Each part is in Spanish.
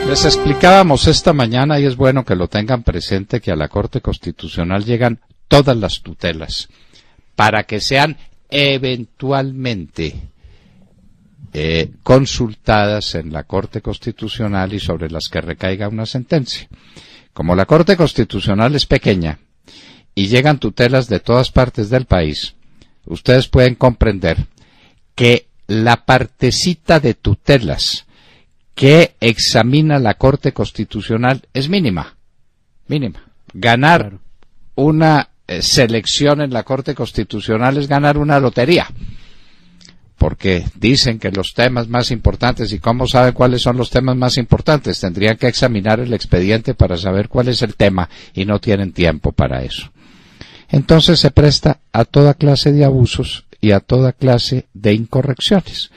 Les explicábamos esta mañana, y es bueno que lo tengan presente, que a la Corte Constitucional llegan todas las tutelas para que sean eventualmente consultadas en la Corte Constitucional y sobre las que recaiga una sentencia. Como la Corte Constitucional es pequeña y llegan tutelas de todas partes del país, ustedes pueden comprender que la partecita de tutelas que examina la Corte Constitucional es mínima. Ganar una selección en la Corte Constitucional es ganar una lotería, porque dicen que los temas más importantes, ¿y cómo saben cuáles son los temas más importantes? Tendrían que examinar el expediente para saber cuál es el tema, y no tienen tiempo para eso. Entonces se presta a toda clase de abusos y a toda clase de incorrecciones.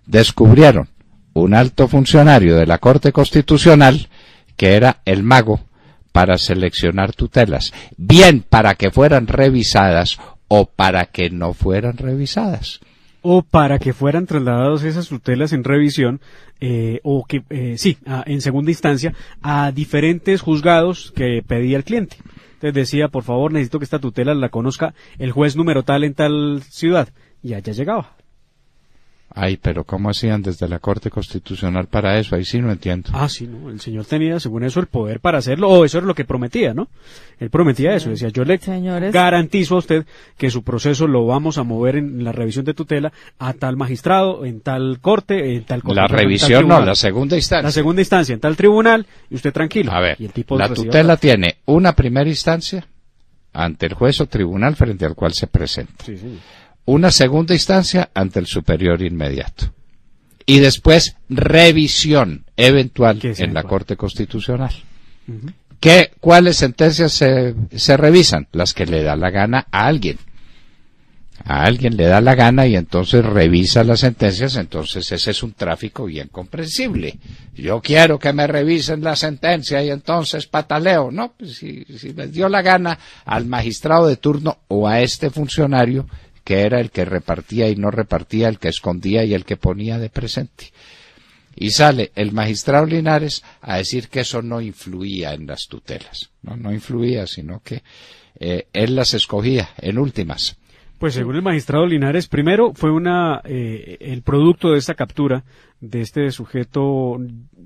Descubrieron un alto funcionario de la Corte Constitucional que era el mago para seleccionar tutelas, bien para que fueran revisadas o para que no fueran revisadas. O para que fueran trasladados esas tutelas en revisión, en segunda instancia, a diferentes juzgados que pedía el cliente. Entonces decía, por favor, necesito que esta tutela la conozca el juez número tal en tal ciudad, y allá llegaba. Ay, pero ¿cómo hacían desde la Corte Constitucional para eso? Ahí sí no entiendo. Ah, sí, no, el señor tenía, según eso, el poder para hacerlo, o eso era lo que prometía, ¿no? Él prometía eso, decía, yo le garantizo a usted que su proceso lo vamos a mover en la revisión de tutela a tal magistrado, en tal corte, en tal corte. La revisión no, la segunda instancia. La segunda instancia, en tal tribunal, y usted tranquilo. A ver, y el tipo la tutela tiene una primera instancia ante el juez o tribunal frente al cual se presenta. Sí, sí. Una segunda instancia ante el superior inmediato. Y después revisión eventual en la Corte Constitucional. ¿Cuáles sentencias se revisan? Las que le da la gana a alguien. A alguien le da la gana y entonces revisa las sentencias, entonces ese es un tráfico bien comprensible. Yo quiero que me revisen la sentencia y entonces pataleo. No, pues si les dio la gana al magistrado de turno o a este funcionario, que era el que repartía y no repartía, el que escondía y el que ponía de presente. Y sale el magistrado Linares a decir que eso no influía en las tutelas. No influía, sino que él las escogía en últimas. Pues según el magistrado Linares, primero fue el producto de esta captura de este sujeto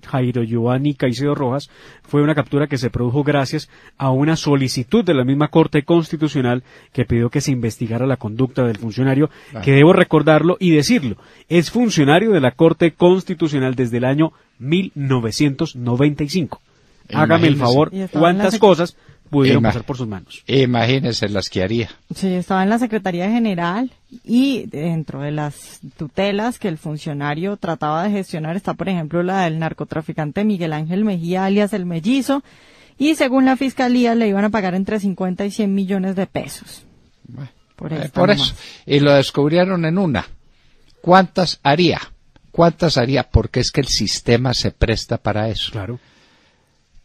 Jairo Giovanni Caicedo Rojas, fue una captura que se produjo gracias a una solicitud de la misma Corte Constitucional que pidió que se investigara la conducta del funcionario, que debo recordarlo y decirlo, es funcionario de la Corte Constitucional desde el año 1995. Hágame el favor, ¿cuántas cosas pudieron pasar por sus manos? Imagínense las que haría. Sí, estaba en la Secretaría General y dentro de las tutelas que el funcionario trataba de gestionar está, por ejemplo, la del narcotraficante Miguel Ángel Mejía, alias El Mellizo, y según la Fiscalía le iban a pagar entre 50 y 100 millones de pesos. Bueno, por eso. Y lo descubrieron en una. ¿Cuántas haría? Porque es que el sistema se presta para eso. Claro.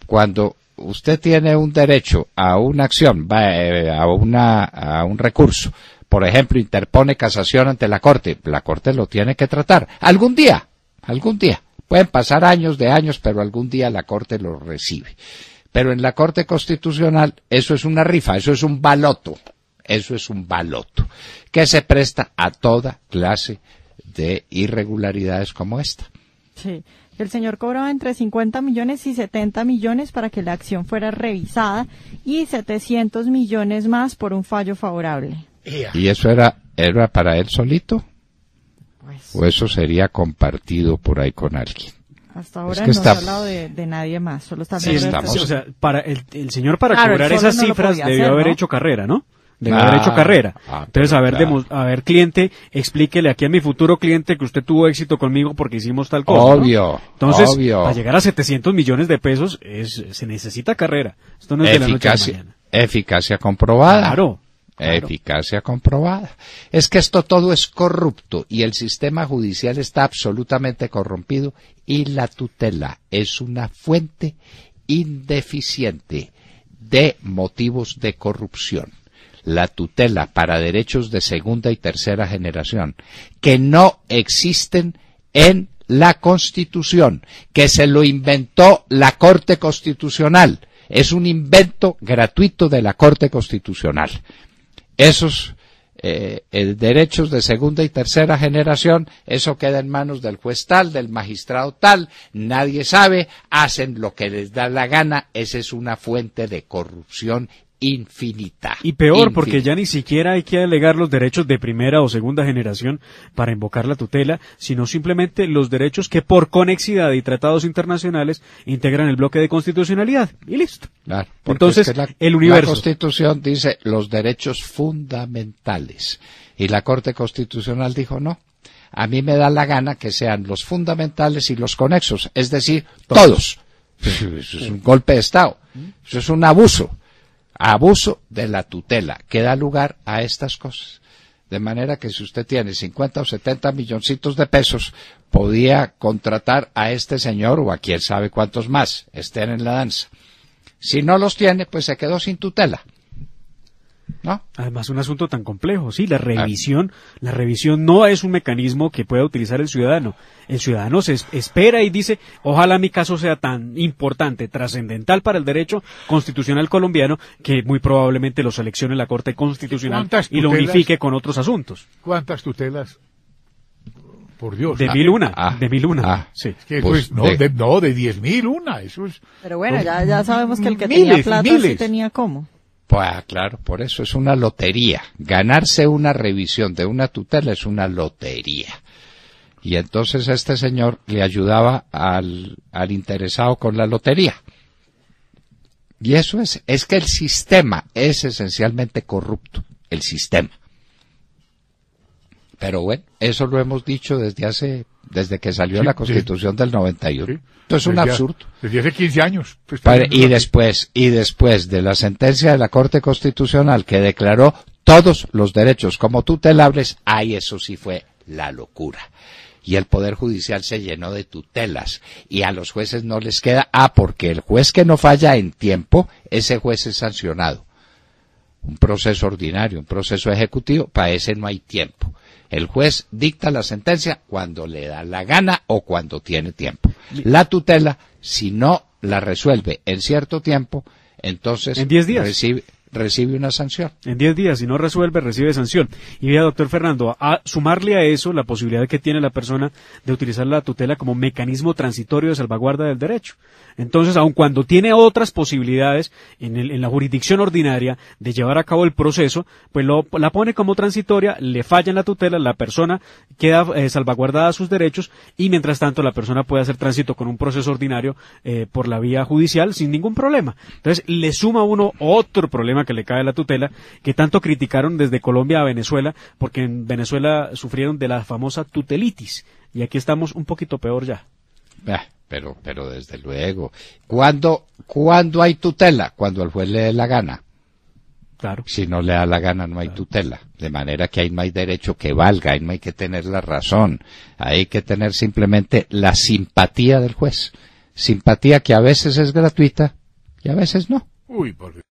Cuando usted tiene un derecho a una acción, a un recurso, por ejemplo, interpone casación ante la Corte lo tiene que tratar. Algún día. Pueden pasar años, pero algún día la Corte lo recibe. Pero en la Corte Constitucional eso es una rifa, eso es un baloto, que se presta a toda clase de irregularidades como esta. Sí. El señor cobraba entre 50 millones y 70 millones para que la acción fuera revisada y 700 millones más por un fallo favorable. ¿Y eso era para él solito? Pues, ¿O eso sería compartido por ahí con alguien? Hasta ahora no se ha hablado de nadie más, solo está o sea, para el señor para cobrar esas cifras debió haber hecho carrera, ¿no? Debe haber hecho carrera. Entonces, a ver, cliente, explíquele aquí a mi futuro cliente que usted tuvo éxito conmigo porque hicimos tal cosa. Obvio. ¿No? Entonces, para llegar a 700 millones de pesos se necesita carrera. Esto no es de la noche a la mañana. Eficacia comprobada. Claro. Eficacia comprobada. Es que esto todo es corrupto y el sistema judicial está absolutamente corrompido y la tutela es una fuente indeficiente de motivos de corrupción. La tutela para derechos de segunda y tercera generación que no existen en la Constitución, que se lo inventó la Corte Constitucional. Es un invento gratuito de la Corte Constitucional. Esos derechos de segunda y tercera generación, eso queda en manos del juez tal, del magistrado tal, nadie sabe, hacen lo que les da la gana, esa es una fuente de corrupción infinita. Y peor, porque ya ni siquiera hay que alegar los derechos de primera o segunda generación para invocar la tutela, sino simplemente los derechos que por conexidad y tratados internacionales integran el bloque de constitucionalidad. Y listo. Claro, entonces, es que el universo. La Constitución dice los derechos fundamentales. Y la Corte Constitucional dijo no. A mí me da la gana que sean los fundamentales y los conexos, es decir, todos. Eso es un golpe de Estado. Eso es un abuso de la tutela que da lugar a estas cosas. De manera que si usted tiene 50 o 70 milloncitos de pesos, podía contratar a este señor o a quién sabe cuántos más estén en la danza. Si no los tiene, pues se quedó sin tutela. ¿No? Además, un asunto tan complejo, sí, la revisión no es un mecanismo que pueda utilizar el ciudadano. El ciudadano se espera y dice, ojalá mi caso sea tan importante, trascendental para el derecho constitucional colombiano, que muy probablemente lo seleccione la Corte Constitucional y lo unifique con otros asuntos. ¿Cuántas tutelas? Por Dios. De 1001. Sí. Es que pues, de 10.000 una, eso es. Pero bueno, ya sabemos que el que tenía plata sí tenía cómo. Pues claro, por eso es una lotería. Ganarse una revisión de una tutela es una lotería. Y entonces este señor le ayudaba al interesado con la lotería. Y eso es que el sistema es esencialmente corrupto, el sistema. Pero bueno, eso lo hemos dicho desde que salió la Constitución del 91. Sí. Esto es un absurdo. Desde hace 15 años. Y después de la sentencia de la Corte Constitucional que declaró todos los derechos como tutelables, eso sí fue la locura. Y el Poder Judicial se llenó de tutelas. Y a los jueces no les queda, porque el juez que no falla en tiempo, ese juez es sancionado. Un proceso ordinario, un proceso ejecutivo, para ese no hay tiempo. El juez dicta la sentencia cuando le da la gana o cuando tiene tiempo. La tutela, si no la resuelve en cierto tiempo, entonces en 10 días recibe una sanción. En 10 días, si no resuelve, recibe sanción. Y vea, doctor Fernando, a sumarle a eso la posibilidad que tiene la persona de utilizar la tutela como mecanismo transitorio de salvaguarda del derecho. Entonces, aun cuando tiene otras posibilidades en la jurisdicción ordinaria de llevar a cabo el proceso, pues la pone como transitoria, le falla en la tutela, la persona queda salvaguardada sus derechos y mientras tanto la persona puede hacer tránsito con un proceso ordinario por la vía judicial sin ningún problema. Entonces, le suma a uno otro problema que le cae a la tutela, que tanto criticaron desde Colombia a Venezuela, porque en Venezuela sufrieron de la famosa tutelitis, y aquí estamos un poquito peor ya. Pero desde luego, ¿cuándo hay tutela? Cuando al juez le dé la gana. Claro. Si no le da la gana no hay tutela, de manera que ahí no hay derecho que valga, ahí no hay que tener la razón, hay que tener simplemente la simpatía del juez, simpatía que a veces es gratuita y a veces no. Uy, por Dios.